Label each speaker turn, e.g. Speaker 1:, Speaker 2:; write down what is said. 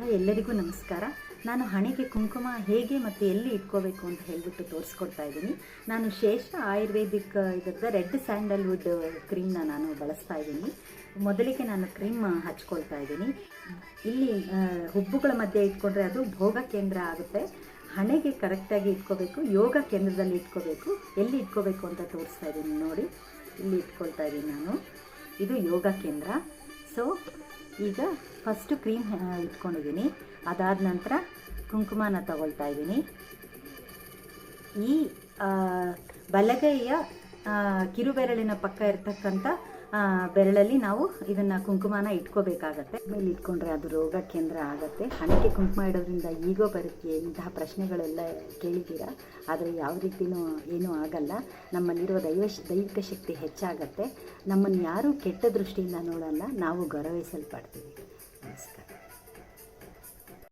Speaker 1: ಎಲ್ಲರಿಗೂ ನಮಸ್ಕಾರ. ನಾನು ಹಣೆಗೆ ಕುಂಕುಮ ಹೇಗೆ ಮತ್ತು ಎಲ್ಲಿ ಇಟ್ಕೋಬೇಕು ಅಂತ ಹೇಳಿಬಿಟ್ಟು ತೋರಿಸ್ಕೊಡ್ತಾ ಇದ್ದೀನಿ. ನಾನು ಶೇಷ ಆಯುರ್ವೇದಿಕ್ ಇದರದ ರೆಡ್ ಸ್ಯಾಂಡಲ್ವುಡ್ ಕ್ರೀಮ್ನ ನಾನು ಬಳಸ್ತಾ ಇದ್ದೀನಿ. ಮೊದಲಿಗೆ ನಾನು ಕ್ರೀಮ್ ಹಚ್ಕೊಳ್ತಾ ಇದ್ದೀನಿ. ಇಲ್ಲಿ ಹುಬ್ಬುಗಳ ಮಧ್ಯೆ ಇಟ್ಕೊಂಡ್ರೆ ಅದು ಭೋಗ ಕೇಂದ್ರ ಆಗುತ್ತೆ. ಹಣೆಗೆ ಕರೆಕ್ಟಾಗಿ ಇಟ್ಕೋಬೇಕು, ಯೋಗ ಕೇಂದ್ರದಲ್ಲಿ ಇಟ್ಕೋಬೇಕು. ಎಲ್ಲಿ ಇಟ್ಕೋಬೇಕು ಅಂತ ತೋರಿಸ್ತಾ ಇದ್ದೀನಿ ನೋಡಿ. ಇಲ್ಲಿ ಇಟ್ಕೊಳ್ತಾ ಇದ್ದೀನಿ ನಾನು. ಇದು ಯೋಗ ಕೇಂದ್ರ. ಸೊ ಈಗ ಫಸ್ಟು ಕ್ರೀಮ್ ಇಟ್ಕೊಂಡಿದ್ದೀನಿ. ಅದಾದ ನಂತರ ಕುಂಕುಮನ ತಗೊಳ್ತಾ ಇದ್ದೀನಿ. ಈ ಬಲಗೈಯ ಕಿರುಬೆರಳಿನ ಪಕ್ಕ ಇರ್ತಕ್ಕಂಥ ಬೆರಳಲ್ಲಿ ನಾವು ಇದನ್ನು ಕುಂಕುಮನ ಇಟ್ಕೋಬೇಕಾಗತ್ತೆ. ಮೇಲೆ ಇಟ್ಕೊಂಡ್ರೆ ಅದು ರೋಗ ಕೇಂದ್ರ ಆಗುತ್ತೆ. ಹಣೆಗೆ ಕುಂಕುಮ ಇಡೋದ್ರಿಂದ ಈಗೋ ಬರುತ್ತೆ ಇಂತಹ ಪ್ರಶ್ನೆಗಳೆಲ್ಲ ಕೇಳಿದ್ದೀರಾ. ಆದರೆ ಯಾವ ರೀತಿಯೂ ಏನೂ ಆಗಲ್ಲ. ನಮ್ಮಲ್ಲಿರುವ ದೈವಿಕ ಶಕ್ತಿ ಹೆಚ್ಚಾಗತ್ತೆ. ನಮ್ಮನ್ನು ಯಾರೂ ಕೆಟ್ಟ ದೃಷ್ಟಿಯಿಂದ ನೋಡಲ್ಲ, ನಾವು ಗೌರವಿಸಲ್ಪಡ್ತೀವಿ. ನಮಸ್ಕಾರ.